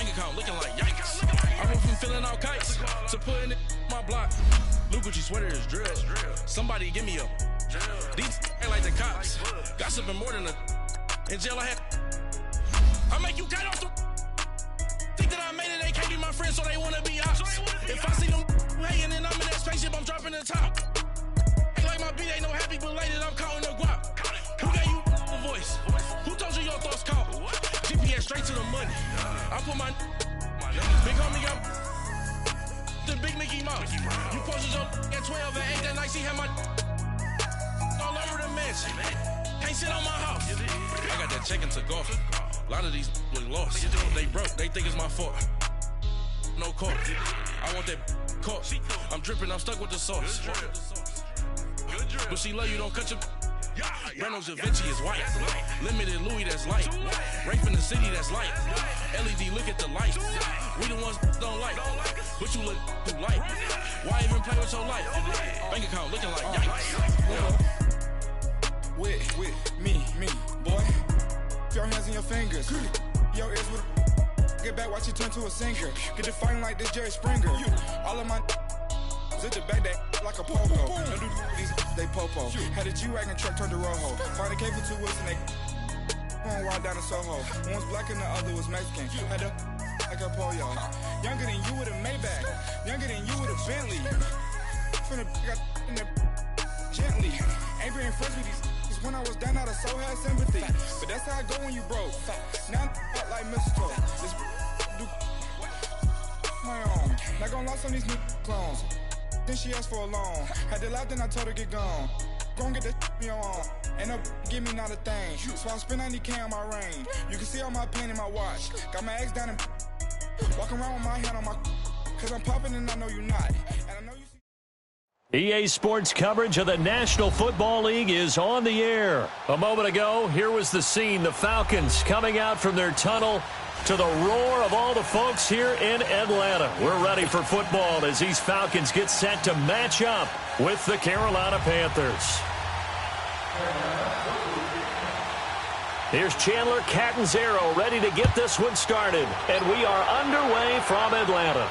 Bank account looking like yikes. I went from filling out kites to putting it in my block. Blue Gucci sweater is drill. Somebody give me a. These ain't like the cops. Gossiping more than a. In jail I had. I make you get off the. Think that I made it, they can't be my friends, so they wanna be ops. If I see them hating and I'm in that spaceship, I'm dropping the top. Ain't like my beat ain't no happy belated, I'm counting the guap. Who gave you a voice? Who told you your thoughts count? GPS straight to the money. I put my big homie up the big Mickey Mouse. You posted your at 12 and 8 that night, she had my all over the mansion. Can't sit on my house. I got that check into golf. A lot of these look lost. They broke, they think it's my fault. No court. I want that court. I'm dripping, I'm stuck with the sauce. But she love you, don't cut your. Reynolds Da Vinci is white. Limited Louis, that's light. Rape in the city, that's light. LED, look at the light. We the ones don't like. But you look too light. Why even play with your life? Bank account looking like yikes. With me, boy. Your hands and your fingers. Your ears with a. Get back, watch you turn to a singer. Get to fighting like this Jerry Springer. All of my. Zip the back that like a popo. Don't do these they popo. Had a G-Wagon truck turned to Rojo. Find a K for 2 wheels and they going wild down in Soho. One was black and the other was Mexican. Had a like a pollo. Younger than you with a Maybach. Younger than you with a Bentley. From the got in the gently. Ain't been friends with these. When I was down, I so had sympathy. But that's how I go when you broke. Now I'm like mistletoe. This do my own. Not gonna lost on these new clones. Then she asked for a loan. Had to laugh, then I told her get gone. Gon' get that me on. Ain't no give me not a thing. So I spend 90K on my ring. You can see all my pain in my watch. Got my ex down and walking around with my hand on my. Cause I'm popping and I know you not. And I know you. EA Sports coverage of the National Football League is on the air. A moment ago, here was the scene. The Falcons coming out from their tunnel to the roar of all the folks here in Atlanta. We're ready for football as these Falcons get set to match up with the Carolina Panthers. Here's Chandler Catanzaro ready to get this one started. And we are underway from Atlanta.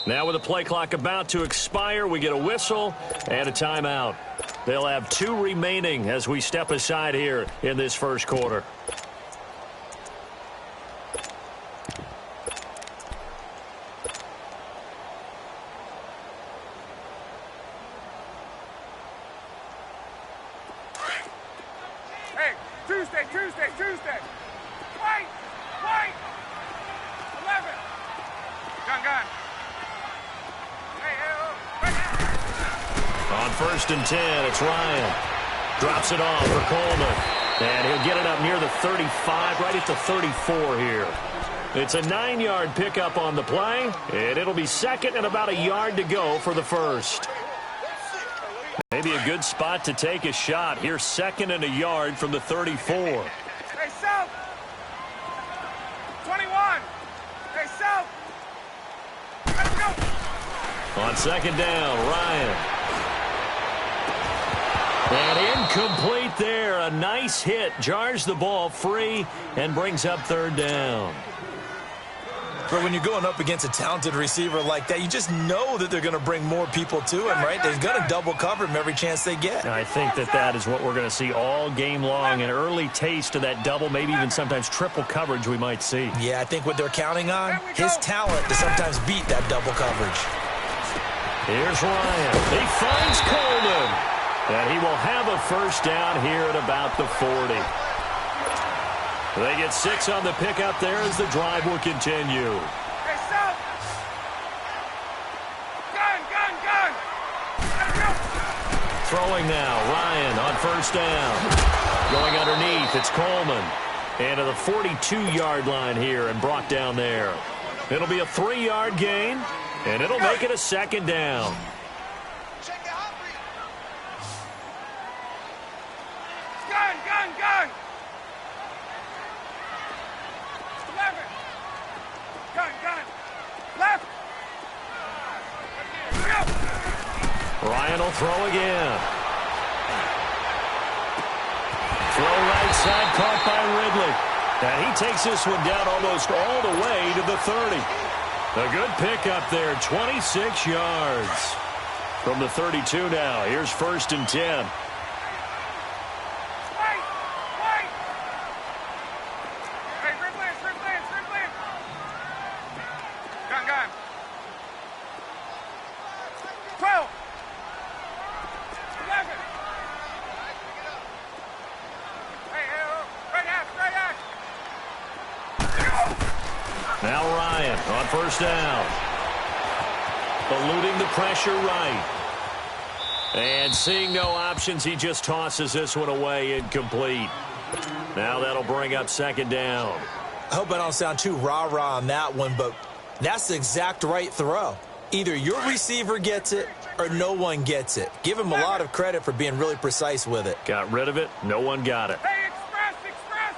Now with the play clock about to expire, we get a whistle and a timeout. They'll have 2 remaining as we step aside here in this first quarter. Hey, Tuesday. Wait. 11. Gun. On 1st and 10, it's Ryan. Drops it off for Coleman. And he'll get it up near the 35, right at the 34 here. It's a 9-yard pickup on the play, and it'll be second and about a yard to go for the first. Maybe a good spot to take a shot. Here's second and a yard from the 34. Hey, South. 21. Hey, South. Let's go. On second down, Ryan. And incomplete there. A nice hit. Jars the ball free and brings up third down. But when you're going up against a talented receiver like that, you just know that they're going to bring more people to him, right? They're going to double cover him every chance they get. I think that is what we're going to see all game long, an early taste of that double, maybe even sometimes triple coverage we might see. Yeah, I think what they're counting on, his talent to sometimes beat that double coverage. Here's Ryan. He finds Coleman. And he will have a first down here at about the 40. They get 6 on the pickup there as the drive will continue. Hey, South! Gun! Throwing now, Ryan on first down. Going underneath, it's Coleman. And to the 42-yard line here and brought down there. It'll be a 3-yard gain, and it'll make it a second down. Gun! 11! Gun! Left! Ryan will throw again. Throw right side, caught by Ridley. And he takes this one down almost all the way to the 30. A good pickup there, 26 yards. From the 32 now, here's 1st and 10. Gun! 12! 11! Right out! Now Ryan on first down. Eluding the pressure right. And seeing no options, he just tosses this one away, incomplete. Now that'll bring up 2nd down. I hope I don't sound too rah-rah on that one, but that's the exact right throw. Either your receiver gets it or no one gets it. Give him a lot of credit for being really precise with it. Got rid of it. No one got it. Hey, express!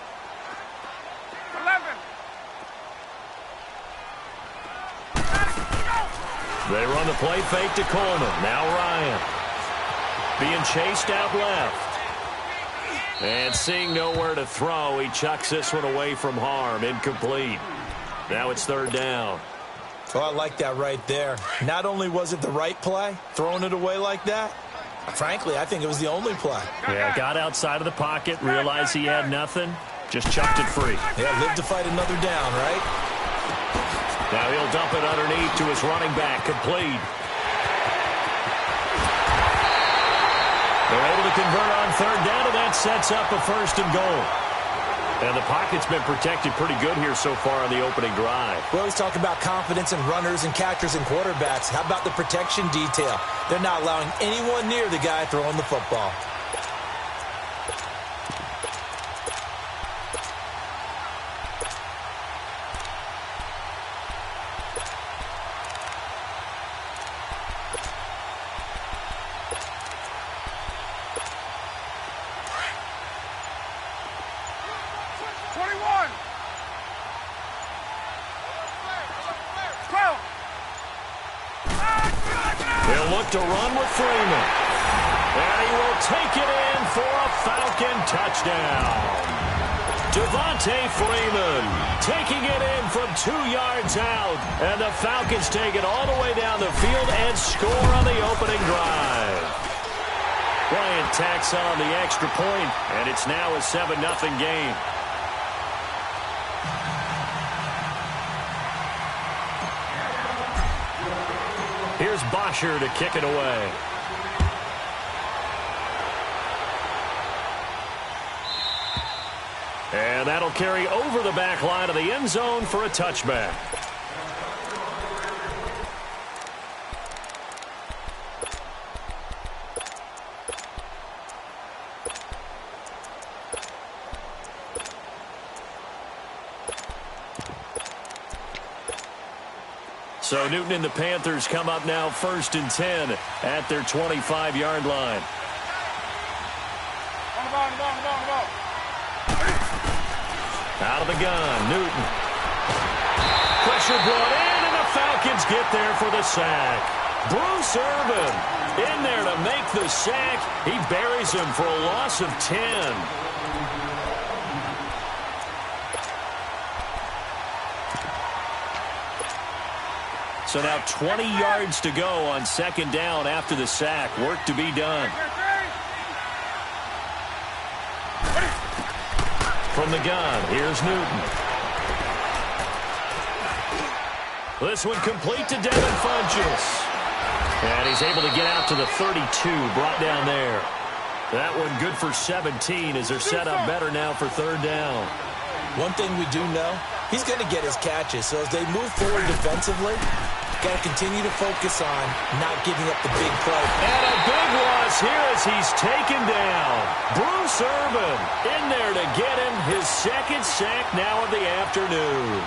11! They run the play fake to Coleman. Now Ryan. Being chased out left. And seeing nowhere to throw, he chucks this one away from harm. Incomplete. Now it's 3rd down. Oh, I like that right there. Not only was it the right play, throwing it away like that, frankly, I think it was the only play. Yeah, got outside of the pocket, realized he had nothing, just chucked it free. Yeah, live to fight another down, right? Now he'll dump it underneath to his running back, complete. They're able to convert on 3rd down, and that sets up a 1st and goal. And the pocket's been protected pretty good here so far on the opening drive. We always talk about confidence in runners and catchers and quarterbacks. How about the protection detail? They're not allowing anyone near the guy throwing the football. To run with Freeman. And he will take it in for a Falcon touchdown. Devontae Freeman taking it in from 2 yards out. And the Falcons take it all the way down the field and score on the opening drive. Bryant tacks on the extra point, and it's now a 7-0 game. Here's Bosher to kick it away. And that'll carry over the back line of the end zone for a touchback. So Newton and the Panthers come up now 1st and 10 at their 25-yard line. On the ball. Out of the gun, Newton. Pressure brought in, and the Falcons get there for the sack. Bruce Irvin in there to make the sack. He buries him for a loss of 10. So now 20 yards to go on second down after the sack. Work to be done. From the gun, here's Newton. This one complete to Devin Funchess. And he's able to get out to the 32, brought down there. That one good for 17 as they're set up better now for third down. One thing we do know, he's going to get his catches. So as they move forward defensively, got to continue to focus on not giving up the big play. And a big loss here as he's taken down. Bruce Irvin in there to get him his second sack now of the afternoon.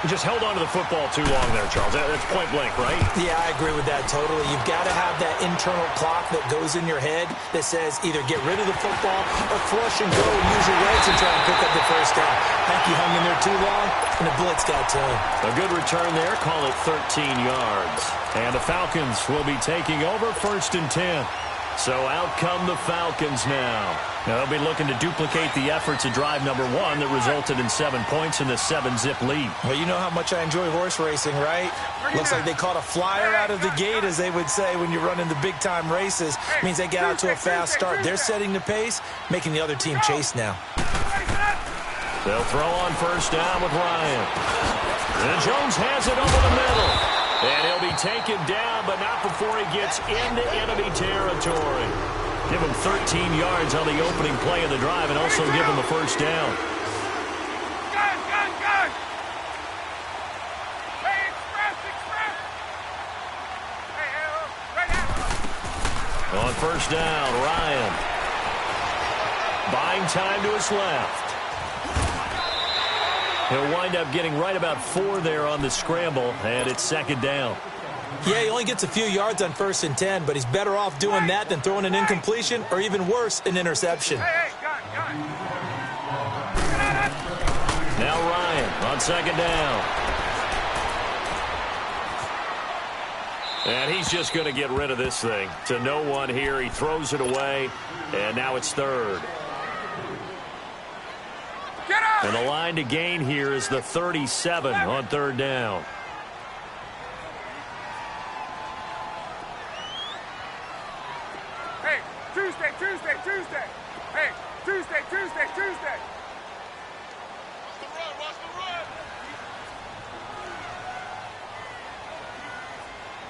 He just held on to the football too long there, Charles. That's point blank, right? Yeah, I agree with that totally. You've got to have that internal clock that goes in your head that says either get rid of the football or flush and go and use your legs and try and pick up the first down. I think he hung in there too long, and the blitz got to him. A good return there. Call it 13 yards. And the Falcons will be taking over 1st and 10. So out come the Falcons now. Now they'll be looking to duplicate the efforts of drive number 1 that resulted in 7 points in the 7-zip lead. Well, you know how much I enjoy horse racing, right? Looks like they caught a flyer out of the gate, as they would say when you're running the big-time races. Means they get out to a fast start. They're setting the pace, making the other team chase now. They'll throw on first down with Ryan. And Jones has it over the middle. And he'll be taken down, but not before he gets into enemy territory. Give him 13 yards on the opening play of the drive and also give him a first down. Gun! Hey, express! Hey, right now. On first down, Ryan. Buying time to his left. He'll wind up getting right about 4 there on the scramble, and it's second down. Yeah, he only gets a few yards on 1st and 10, but he's better off doing that than throwing an incompletion or even worse, an interception. Hey, gun. Now Ryan on second down. And he's just going to get rid of this thing. To no one here. He throws it away, and now it's third. And the line to gain here is the 37 on third down. Hey, Tuesday. Hey, Tuesday. Watch the run.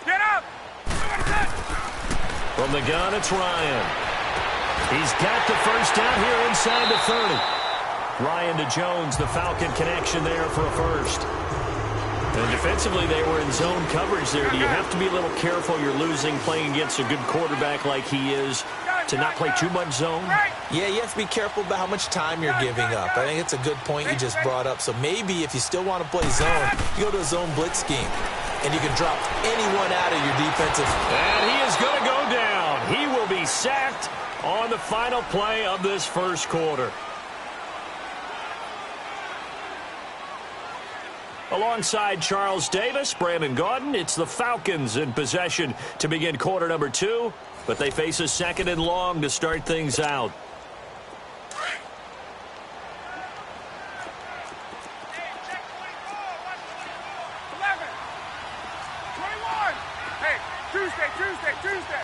Get up. From the gun, it's Ryan. He's got the first down here inside the 30. Ryan to Jones, the Falcon connection there for a first. And defensively, they were in zone coverage there. Do you have to be a little careful? You're losing, playing against a good quarterback like he is, to not play too much zone? Yeah, you have to be careful about how much time you're giving up. I think it's a good point you just brought up. So maybe if you still want to play zone, you go to a zone blitz scheme, and you can drop anyone out of your defensive. And he is going to go down. He will be sacked on the final play of this first quarter. Alongside Charles Davis, Brandon Gaudin, it's the Falcons in possession to begin quarter number 2, but they face a 2nd and long to start things out. Hey, Tuesday.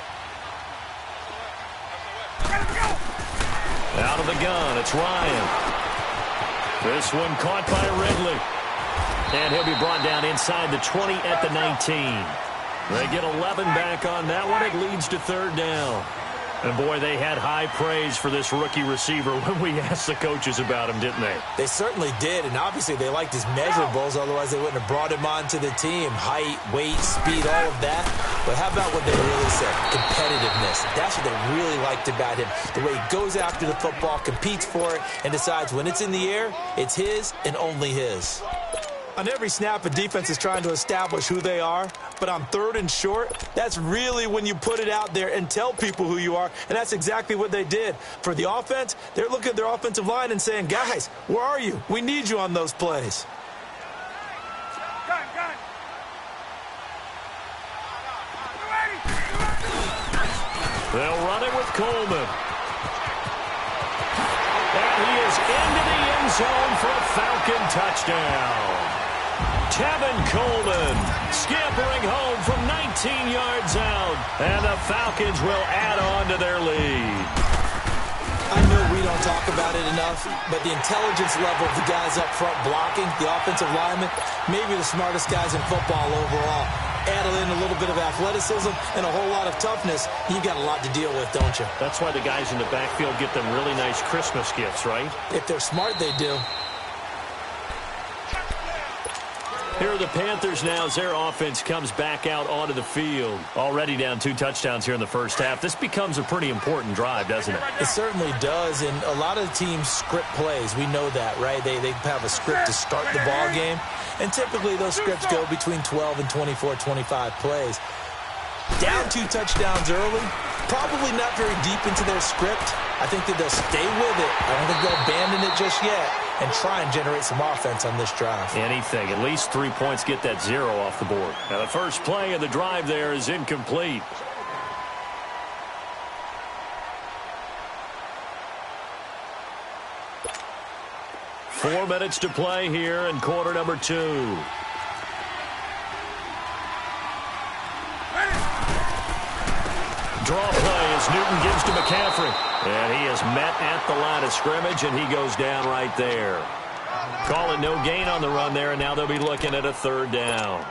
Out of the gun, it's Ryan. This one caught by Ridley. And he'll be brought down inside the 20 at the 19. They get 11 back on that one. It leads to third down. And, boy, they had high praise for this rookie receiver when we asked the coaches about him, didn't they? They certainly did, and obviously they liked his measurables. Otherwise, they wouldn't have brought him onto the team. Height, weight, speed, all of that. But how about what they really said? Competitiveness. That's what they really liked about him. The way he goes after the football, competes for it, and decides when it's in the air, it's his and only his. On every snap, a defense is trying to establish who they are, but on 3rd and short, that's really when you put it out there and tell people who you are, and that's exactly what they did. For the offense, they're looking at their offensive line and saying, guys, where are you? We need you on those plays. Gun. They'll run it with Coleman. And he is into the end zone for a Falcon touchdown. Tevin Coleman scampering home from 19 yards out. And the Falcons will add on to their lead. I know we don't talk about it enough, but the intelligence level of the guys up front blocking, the offensive linemen, maybe the smartest guys in football overall. Add in a little bit of athleticism and a whole lot of toughness, you've got a lot to deal with, don't you? That's why the guys in the backfield get them really nice Christmas gifts, right? If they're smart, they do. Here are the Panthers now as their offense comes back out onto the field. Already down 2 touchdowns here in the first half. This becomes a pretty important drive, doesn't it? It certainly does, and a lot of teams script plays. We know that, right? They have a script to start the ball game, and typically those scripts go between 12 and 24, 25 plays. Down 2 touchdowns early, probably not very deep into their script. I think that they'll stay with it. I don't think they'll abandon it just yet and try and generate some offense on this drive. Anything. At least 3 points, get that 0 off the board. Now, the first play of the drive there is incomplete. Four minutes to play here in quarter number 2. Draw play as Newton gives to McCaffrey. And he is met at the line of scrimmage, and he goes down right there. Call it no gain on the run there, and now they'll be looking at a 3rd down.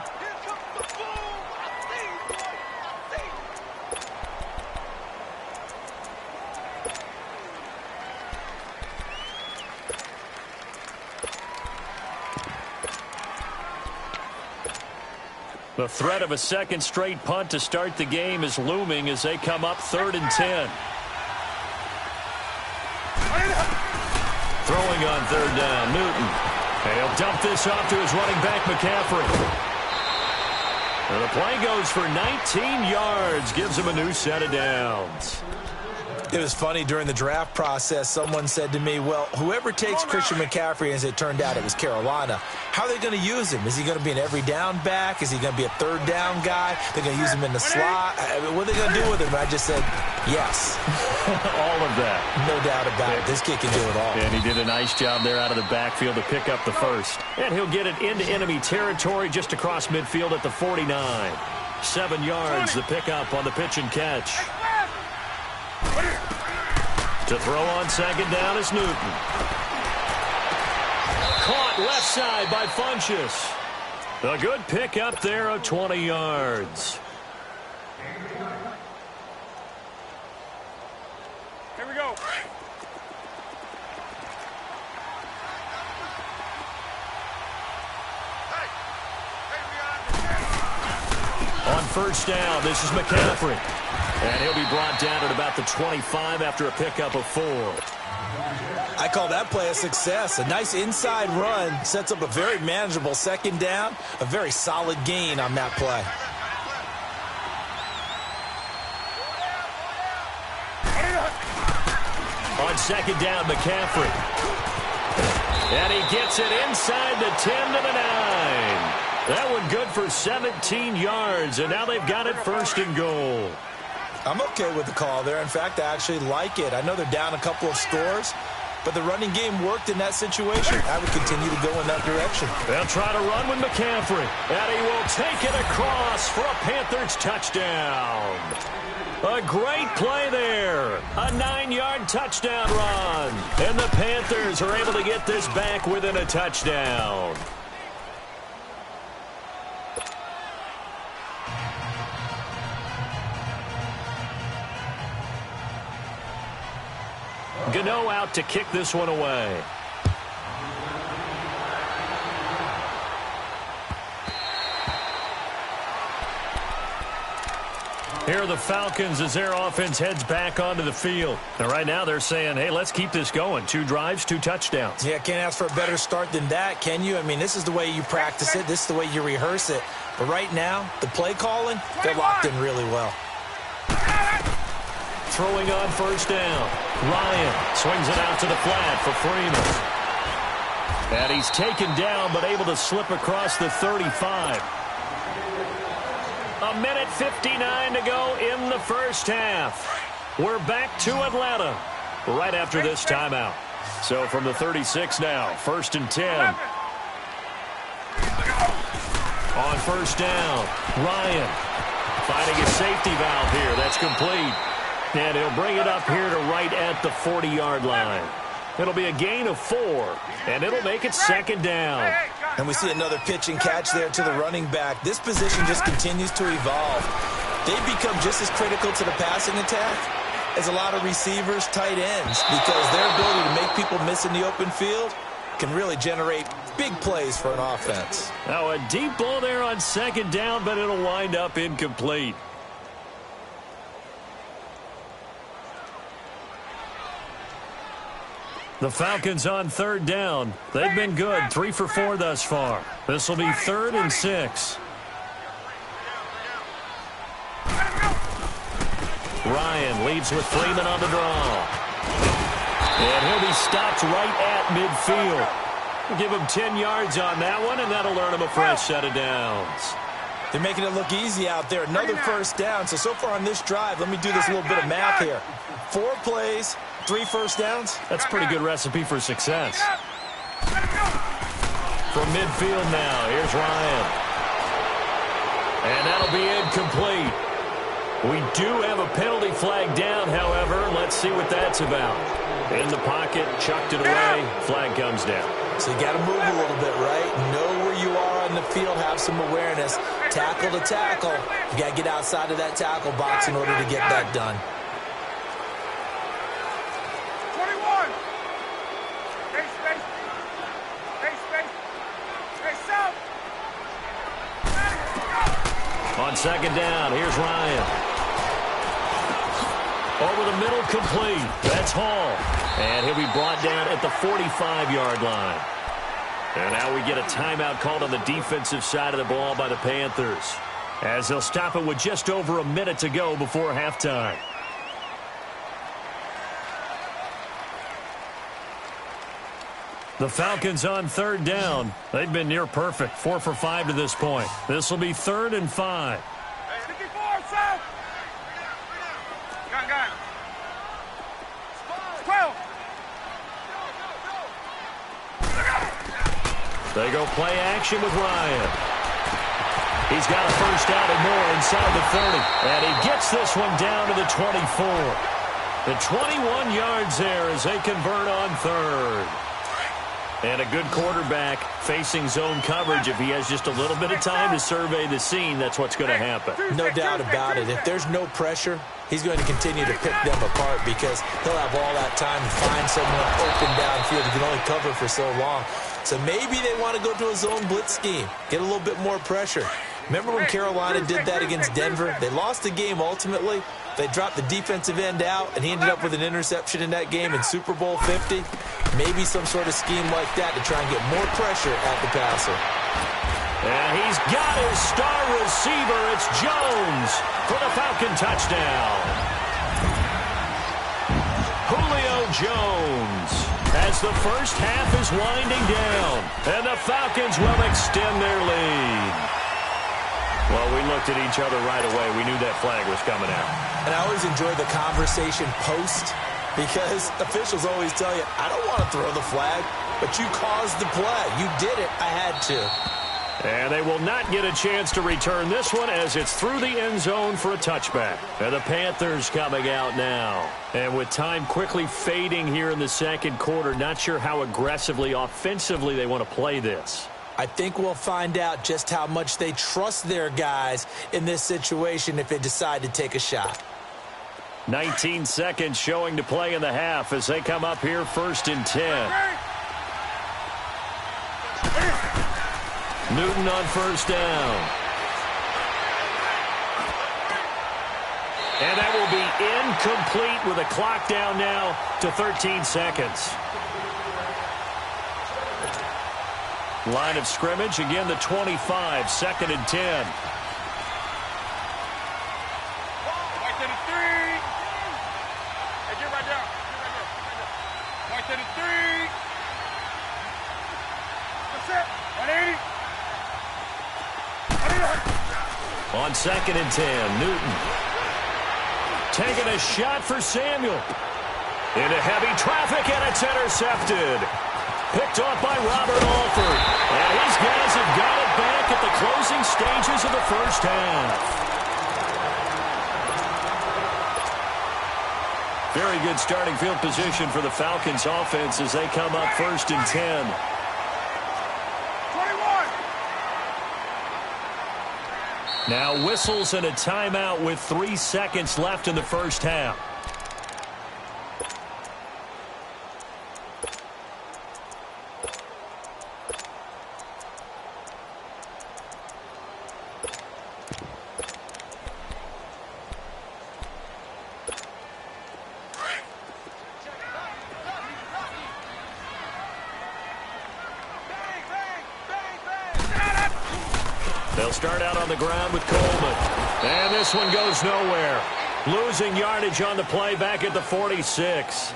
The threat of a second straight punt to start the game is looming as they come up 3rd and 10. Throwing on 3rd down, Newton. And he'll dump this off to his running back, McCaffrey. And the play goes for 19 yards, gives him a new set of downs. It was funny during the draft process. Someone said to me, well, whoever takes Christian McCaffrey, as it turned out it was Carolina, how are they going to use him? Is he going to be an every down back? Is he going to be a 3rd down guy? They're going to use him in the slot? I mean, what are they going to do with him? I just said, yes. All of that. No doubt about it. This kid can do it all. And he did a nice job there out of the backfield to pick up the first. And he'll get it into enemy territory just across midfield at the 49. 7 yards, the pickup on the pitch and catch. To throw on 2nd down is Newton. Caught left side by Funchess. A good pickup there of 20 yards. Here we go. On 1st down, this is McCaffrey. And he'll be brought down at about the 25 after a pickup of 4. I call that play a success. A nice inside run sets up a very manageable 2nd down. A very solid gain on that play. On 2nd down, McCaffrey. And he gets it inside the 10 to the 9. That one good for 17 yards, and now they've got it 1st and goal. I'm okay with the call there. In fact, I actually like it. I know they're down a couple of scores, but the running game worked in that situation. I would continue to go in that direction. They'll try to run with McCaffrey, and he will take it across for a Panthers touchdown. A great play there. A 9-yard touchdown run. And the Panthers are able to get this back within a touchdown. Gano out to kick this one away. Here are the Falcons as their offense heads back onto the field. Now, right now they're saying, hey, let's keep this going. 2 drives, 2 touchdowns. Yeah, can't ask for a better start than that, can you? I mean, this is the way you practice it. This is the way you rehearse it. But right now, the play calling, they're locked in really well. Throwing on 1st down. Ryan swings it out to the flat for Freeman. And he's taken down but able to slip across the 35. 1:59 to go in the first half. We're back to Atlanta right after this timeout. So from the 36 now, 1st and 10. On first down, Ryan finding a safety valve here. That's complete. And he'll bring it up here to right at the 40-yard line. It'll be a gain of 4, and it'll make it second down. And we see another pitch and catch there to the running back. This position just continues to evolve. They've become just as critical to the passing attack as a lot of receivers, tight ends, because their ability to make people miss in the open field can really generate big plays for an offense. Now a deep ball there on second down, but it'll wind up incomplete. The Falcons on third down. They've been good, 3 for 4 thus far. This will be 3rd and 6. Ryan leads with Freeman on the draw. And he'll be stopped right at midfield. We'll give him 10 yards on that one, and that'll earn him a fresh set of downs. They're making it look easy out there. Another first down. So far on this drive, let me do this little bit of math here. 4 plays, 3 first downs. That's a pretty good recipe for success. From midfield now, here's Ryan. And that'll be incomplete. We do have a penalty flag down, however. Let's see what that's about. In the pocket, chucked it away, flag comes down. So you got to move a little bit, right? Know where you are on the field, have some awareness. Tackle to tackle. You got to get outside of that tackle box in order to get that done. 21. Hey, space. Hey, space. Hey, south. On second down, here's Ryan. Over the middle, complete. That's Hall. And he'll be brought down at the 45-yard line. And now we get a timeout called on the defensive side of the ball by the Panthers, as they'll stop it with just over a minute to go before halftime. The Falcons on third down. They've been near perfect, 4 for 5 to this point. This will be 3rd and 5. 54, south. Got it. 12. They go play action with Ryan. He's got a first down and more inside the 30. And he gets this one down to the 24. The 21 yards there as they convert on third. And a good quarterback facing zone coverage. If he has just a little bit of time to survey the scene, that's what's going to happen. No doubt about it. If there's no pressure, he's going to continue to pick them apart because he'll have all that time to find someone open downfield. He can only cover for so long. So maybe they want to go to a zone blitz scheme, get a little bit more pressure. Remember when Carolina did that against Denver? They lost the game ultimately. They dropped the defensive end out, and he ended up with an interception in that game in Super Bowl 50. Maybe some sort of scheme like that to try and get more pressure at the passer. And he's got his star receiver. It's Jones for the Falcon touchdown. Julio Jones as the first half is winding down, and the Falcons will extend their lead. Well, we looked at each other right away. We knew that flag was coming out. And I always enjoy the conversation post because officials always tell you, I don't want to throw the flag, but you caused the play. You did it. I had to. And they will not get a chance to return this one as it's through the end zone for a touchback. And the Panthers coming out now. And with time quickly fading here in the second quarter, not sure how aggressively, offensively they want to play this. I think we'll find out just how much they trust their guys in this situation if they decide to take a shot. 19 seconds showing to play in the half as they come up here 1st and 10. Newton on first down. And that will be incomplete with a clock down now to 13 seconds. Line of scrimmage, again the 25, 2nd and 10. White 33. Hey, get right down. White 33. That's it. 180. On 2nd and 10, Newton. Taking a shot for Samuel. Into heavy traffic, and it's intercepted. Picked off by Robert Alford. And these guys have got it back at the closing stages of the first half. Very good starting field position for the Falcons offense as they come up 1st and 10. 21. Now whistles and a timeout with 3 seconds left in the first half. They'll start out on the ground with Coleman. And this one goes nowhere. Losing yardage on the play back at the 46.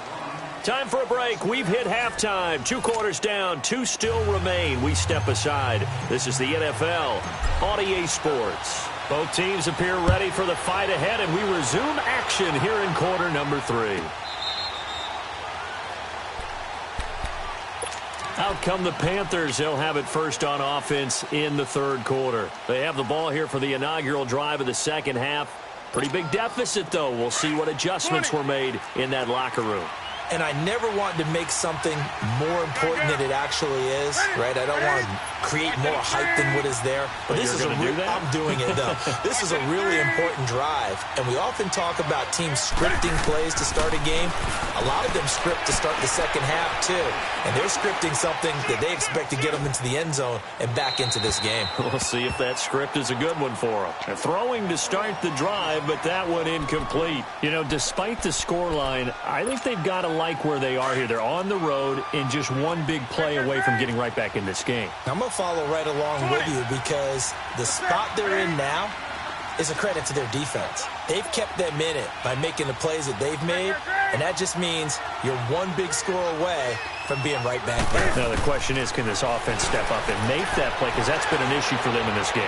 Time for a break. We've hit halftime. 2 quarters down. 2 still remain. We step aside. This is the NFL on EA Sports. Both teams appear ready for the fight ahead, and we resume action here in quarter number 3. Out come the Panthers. They'll have it first on offense in the 3rd quarter. They have the ball here for the inaugural drive of the second half. Pretty big deficit, though. We'll see what adjustments were made in that locker room. And I never want to make something more important than it actually is, right? I don't want to create more hype than what is there. But this is I'm doing it, though. This is a really important drive. And we often talk about teams scripting plays to start a game. A lot of them script to start the second half, too. And they're scripting something that they expect to get them into the end zone and back into this game. We'll see if that script is a good one for them. They're throwing to start the drive, but that one incomplete. You know, despite the scoreline, I think they've got to like where they are here. They're on the road and just one big play away from getting right back in this game. I'm going to follow right along with you because the spot they're in now is a credit to their defense. They've kept them in it by making the plays that they've made, and that just means you're one big score away from being right back there. Now the question is, can this offense step up and make that play? Because that's been an issue for them in this game.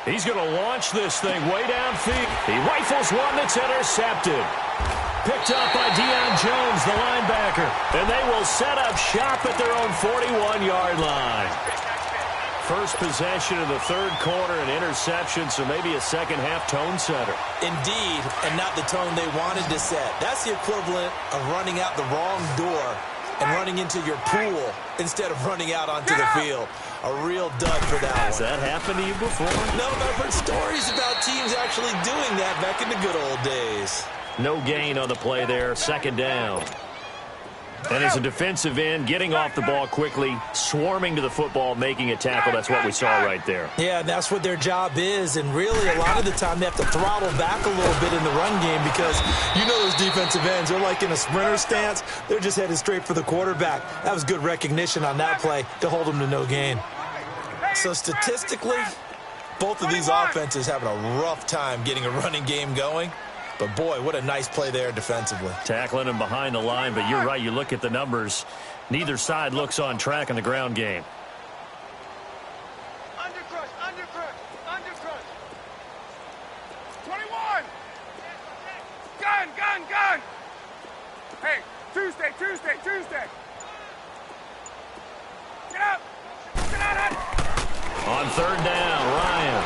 He's going to launch this thing way downfield. He rifles one that's intercepted. Picked up by Deion Jones, the linebacker. And they will set up shop at their own 41-yard line. First possession of the 3rd quarter, an interception, so maybe a second-half tone setter. Indeed, and not the tone they wanted to set. That's the equivalent of running out the wrong door and running into your pool instead of running out onto the field. A real dud for that Has that happened to you before? No, but I've heard stories about teams actually doing that back in the good old days. No gain on the play there, 2nd down. And as a defensive end, getting off the ball quickly, swarming to the football, making a tackle. That's what we saw right there. Yeah, that's what their job is. And really, a lot of the time, they have to throttle back a little bit in the run game because you know those defensive ends, they're like in a sprinter stance. They're just headed straight for the quarterback. That was good recognition on that play to hold them to no gain. So statistically, both of these offenses having a rough time getting a running game going. But, boy, what a nice play there defensively. Tackling him behind the line, but you're right. You look at the numbers. Neither side looks on track in the ground game. Undercrush, undercrush, undercrush. 21. Gun, gun, gun. Hey, Tuesday. Get up. Get out. On 3rd down, Ryan.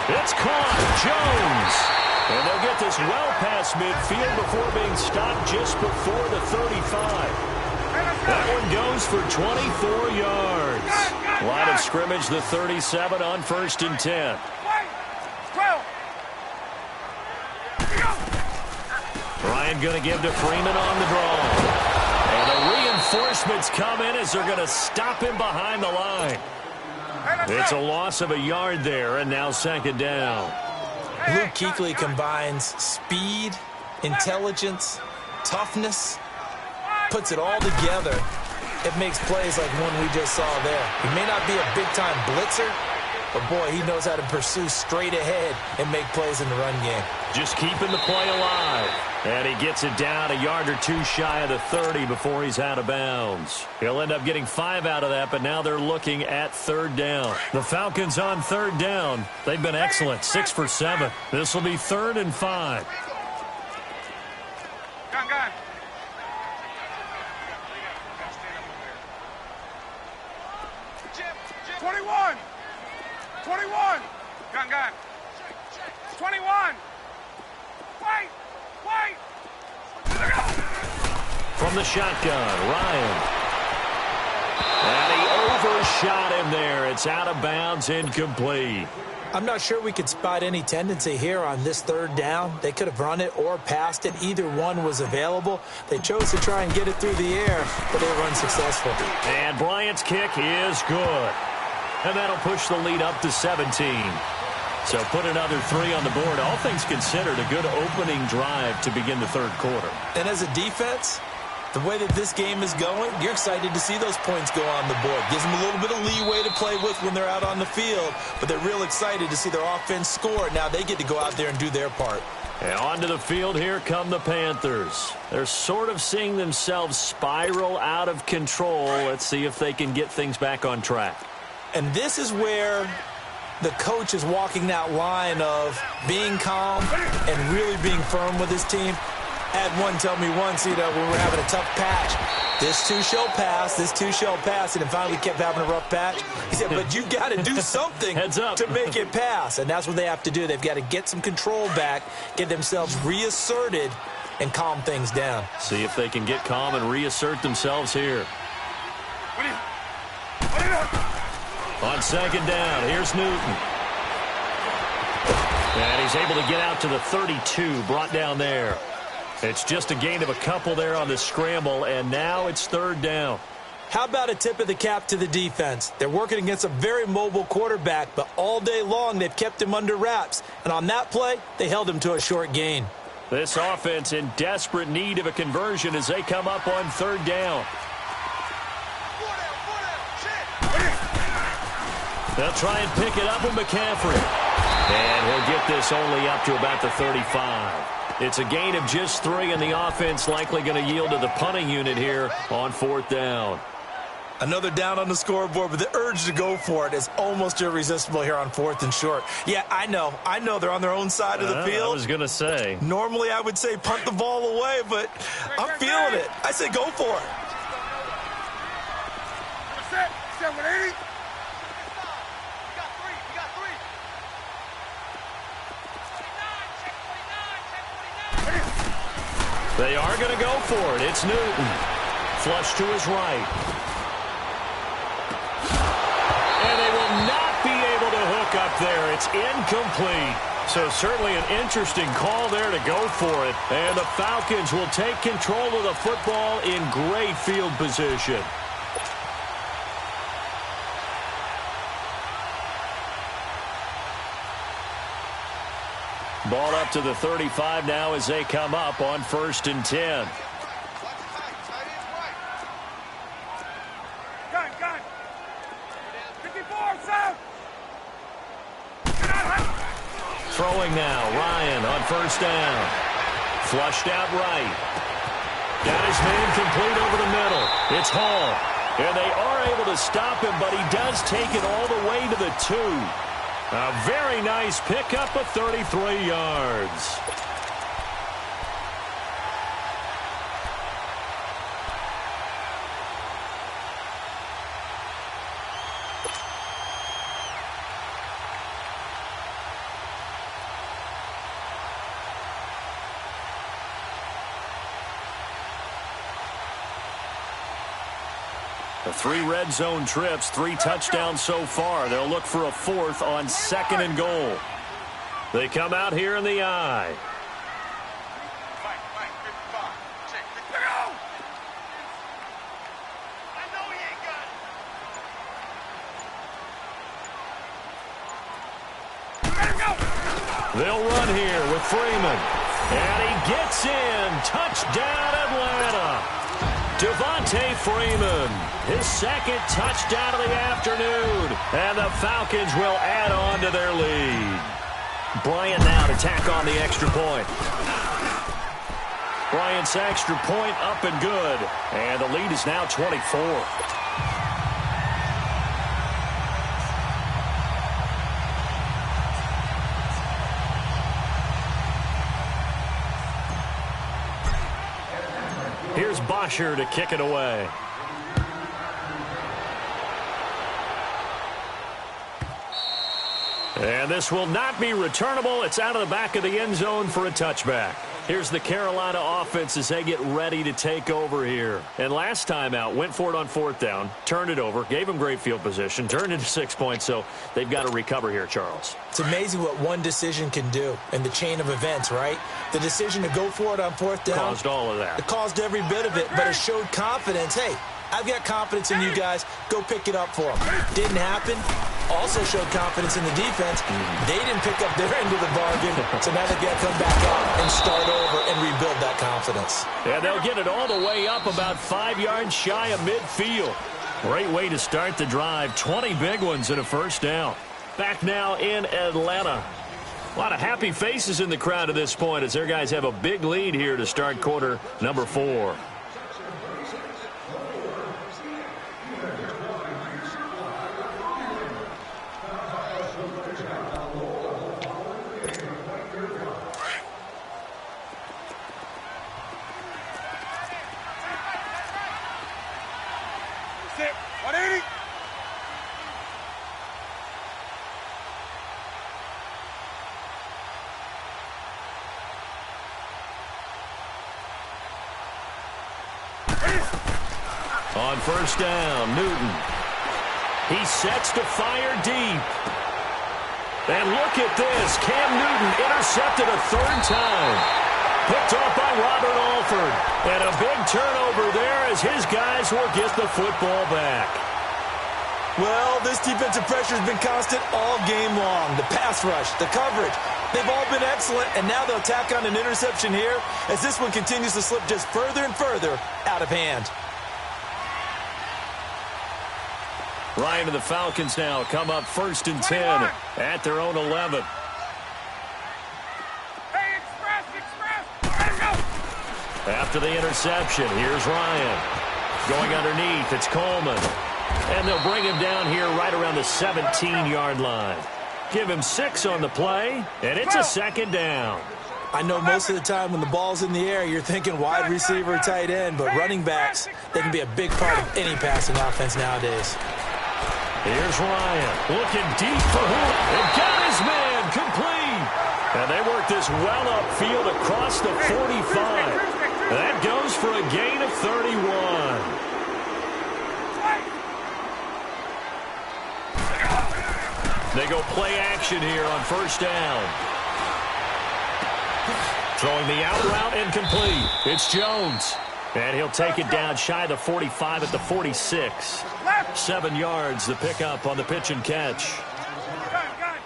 It's caught. Jones. And they'll get this well past midfield before being stopped just before the 35. That one goes for 24 yards. Line of scrimmage, the 37 on 1st and 10. Ryan going to give to Freeman on the draw. And the reinforcements come in as they're going to stop him behind the line. It's a loss of a yard there, and now 2nd down. Luke Kuechly combines speed, intelligence, toughness, puts it all together. It makes plays like one we just saw there. He may not be a big-time blitzer, but, boy, he knows how to pursue straight ahead and make plays in the run game. Just keeping the play alive. And he gets it down a yard or two shy of the 30 before he's out of bounds. He'll end up getting 5 out of that, but now they're looking at 3rd down. The Falcons on 3rd down. They've been excellent, 6 for 7. This will be 3rd and 5. Gun. 21. 21. Gun. 21. Wait. From the shotgun, Ryan. And he overshot him there. It's out of bounds, incomplete. I'm not sure we could spot any tendency here on this third down. They could have run it or passed it. Either one was available. They chose to try and get it through the air, but they were unsuccessful. And Bryant's kick is good. And that'll push the lead up to 17. So put another 3 on the board. All things considered, a good opening drive to begin the third quarter. And as a defense, the way that this game is going, you're excited to see those points go on the board. Gives them a little bit of leeway to play with when they're out on the field, but they're real excited to see their offense score. Now they get to go out there and do their part. And onto the field, here come the Panthers. They're sort of seeing themselves spiral out of control. Let's see if they can get things back on track. And this is where the coach is walking that line of being calm and really being firm with his team. Had one tell me once, when we're having a tough patch, this too shall pass, and then finally kept having a rough patch. He said, but you got to do something Heads up. to make it pass, and that's what they have to do. They've got to get some control back, get themselves reasserted, and calm things down. See if they can get calm and reassert themselves here. On second down, here's Newton. And he's able to get out to the 32, brought down there. It's just a gain of a couple there on the scramble, and now it's third down. How about a tip of the cap to the defense? They're working against a very mobile quarterback, but all day long they've kept him under wraps. And on that play, they held him to a short gain. This offense in desperate need of a conversion as they come up on third down. They'll try and pick it up with McCaffrey. And he'll get this only up to about the 35. It's a gain of just 3, and the offense likely going to yield to the punting unit here on fourth down. Another down on the scoreboard, but the urge to go for it is almost irresistible here on fourth and short. Yeah, I know they're on their own side of the field. I was going to say. Normally I would say punt the ball away, but I'm feeling it. I say go for it. Set 780. They are going to go for it. It's Newton. Flush to his right. And they will not be able to hook up there. It's incomplete. So certainly an interesting call there to go for it. And the Falcons will take control of the football in great field position. Ball up to the 35 now as they come up on 1st and 10. Gun. 54, south. Throwing now, Ryan on 1st down. Flushed out right. Got his man complete over the middle. It's Hall. And they are able to stop him, but he does take it all the way to the 2. A very nice pickup of 33 yards. The 3 red zone trips, 3 touchdowns so far. They'll look for a 4th on 2nd and goal. They come out here in the I. They'll run here with Freeman. And he gets in. Touchdown, Atlanta. Devontae Freeman, his 2nd touchdown of the afternoon. And the Falcons will add on to their lead. Bryant now to tack on the extra point. Bryant's extra point up and good. And the lead is now 24. Here's Bosher to kick it away. And this will not be returnable. It's out of the back of the end zone for a touchback. Here's the Carolina offense as they get ready to take over here. And last time out, went for it on 4th down, turned it over, gave them great field position, turned into 6 points, so they've got to recover here, Charles. It's amazing what one decision can do in the chain of events, right? The decision to go for it on 4th down. Caused all of that. It caused every bit of it, but it showed confidence. Hey, I've got confidence in you guys. Go pick it up for them. Didn't happen. Also showed confidence in the defense. They didn't pick up their end of the bargain, so now they've got to come back out and start over and rebuild that confidence. Yeah, they'll get it all the way up about 5 yards shy of midfield. Great way to start the drive. 20 big ones and a first down. Back now in Atlanta. A lot of happy faces in the crowd at this point as their guys have a big lead here to start quarter number 4. On first down, Newton. He sets to fire deep. And look at this. Cam Newton intercepted a 3rd time. Picked off by Robert Alford. And a big turnover there as his guys will get the football back. Well, this defensive pressure has been constant all game long. The pass rush, the coverage, they've all been excellent, and now they'll tack on an interception here as this one continues to slip just further and further out of hand. Ryan and the Falcons now come up 1st and 10 at their own 11. Hey, Express, go! After the interception, here's Ryan. Going underneath, it's Coleman. And they'll bring him down here right around the 17-yard line. Give him 6 on the play, and it's a 2nd down. I know most of the time when the ball's in the air, you're thinking wide receiver, tight end, but running backs, they can be a big part of any passing offense nowadays. Here's Ryan looking deep for who? And got his man complete. And they work this well upfield across the 45. That goes for a gain of 31. They go play action here on first down. Throwing the out route incomplete. It's Jones. And he'll take it down shy of the 45 at the 46. 7 yards, the pickup on the pitch and catch. Gun.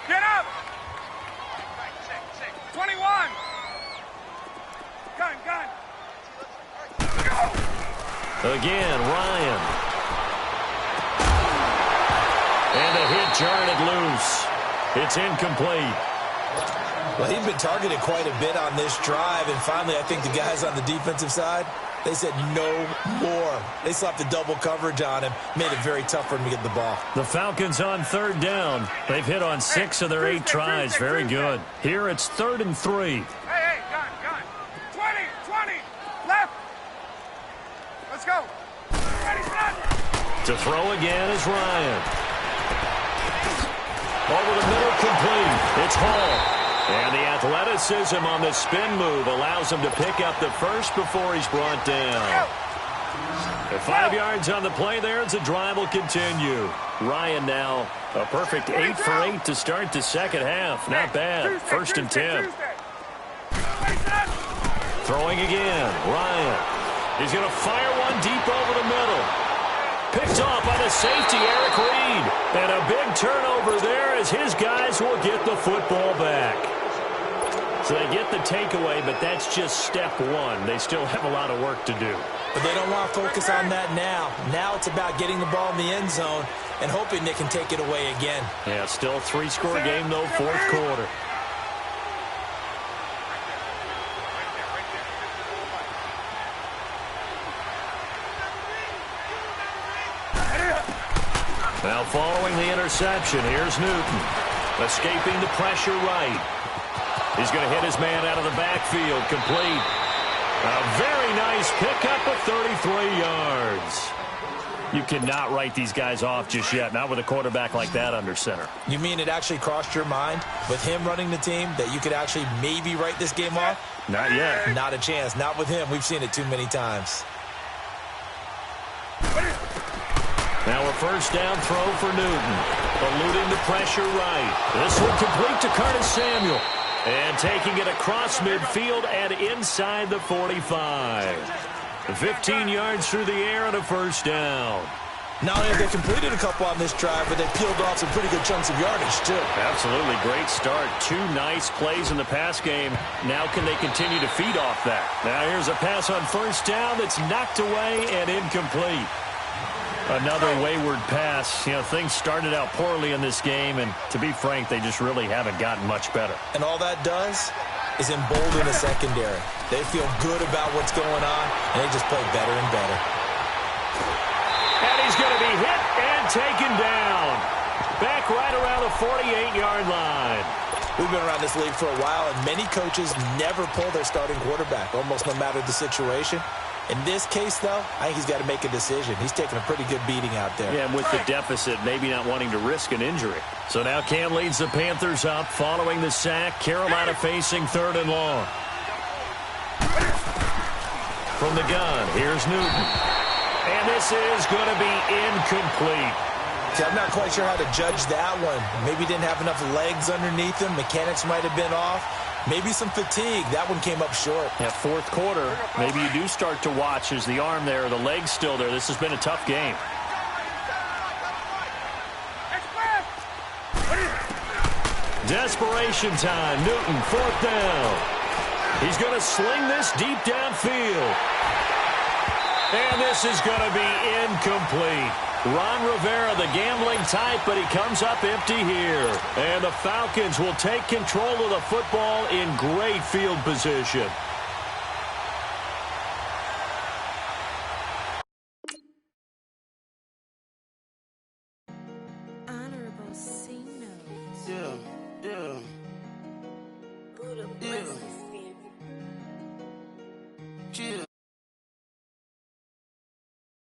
Get up! 21! Gun. Again, Ryan. And the hit jarred it loose. It's incomplete. Well, he's been targeted quite a bit on this drive, and finally I think the guys on the defensive side, they said no more. They slapped the double coverage on him, made it very tough for him to get the ball. The Falcons on 3rd down. They've hit on 6 of their 8 tries. Very good. Here it's 3rd and 3. Hey, gun. 20, left. Let's go. Ready, son. To throw again is Ryan. Over the middle, complete. It's Hall. And the athleticism on the spin move allows him to pick up the first before he's brought down. The 5 yards on the play there as the drive will continue. Ryan now a perfect 8 for 8 to start the second half. Not bad. 1st and 10. Throwing again. Ryan. He's going to fire one deep over the middle. Picked off by the safety, Eric Reed. And a big turnover there as his guys will get the football back. So they get the takeaway, but that's just step 1. They still have a lot of work to do. But they don't want to focus on that now. Now it's about getting the ball in the end zone and hoping they can take it away again. Yeah, still a 3-score game, though, 4th quarter. Now following the interception, here's Newton. Escaping the pressure right. He's going to hit his man out of the backfield. Complete. A very nice pickup of 33 yards. You cannot write these guys off just yet, not with a quarterback like that under center. You mean it actually crossed your mind with him running the team that you could actually maybe write this game off? Not yet. Not a chance. Not with him. We've seen it too many times. Now a first down throw for Newton. Eluding the pressure right. This one complete to Curtis Samuel. And taking it across midfield and inside the 45. 15 yards through the air and a first down. Not only have they completed a couple on this drive, but they peeled off some pretty good chunks of yardage, too. Absolutely. Great start. 2 nice plays in the pass game. Now can they continue to feed off that? Now here's a pass on first down that's knocked away and incomplete. Another wayward pass. You know, things started out poorly in this game, and to be frank, they just really haven't gotten much better. And all that does is embolden the secondary. They feel good about what's going on, and they just play better and better. And he's going to be hit and taken down. Back right around the 48-yard line. We've been around this league for a while, and many coaches never pull their starting quarterback, almost no matter the situation. In this case, though, I think he's got to make a decision. He's taking a pretty good beating out there. Yeah, and with the deficit, maybe not wanting to risk an injury. So now Cam leads the Panthers up following the sack. Carolina facing 3rd and long. From the gun, here's Newton. And this is going to be incomplete. See, I'm not quite sure how to judge that one. Maybe didn't have enough legs underneath him. Mechanics might have been off. Maybe some fatigue. That one came up short. Yeah, 4th quarter, maybe you do start to watch as the arm there, the leg's still there. This has been a tough game. Desperation time. Newton, 4th down. He's going to sling this deep downfield. And this is going to be incomplete. Ron Rivera, the gambling type, but he comes up empty here. And the Falcons will take control of the football in great field position.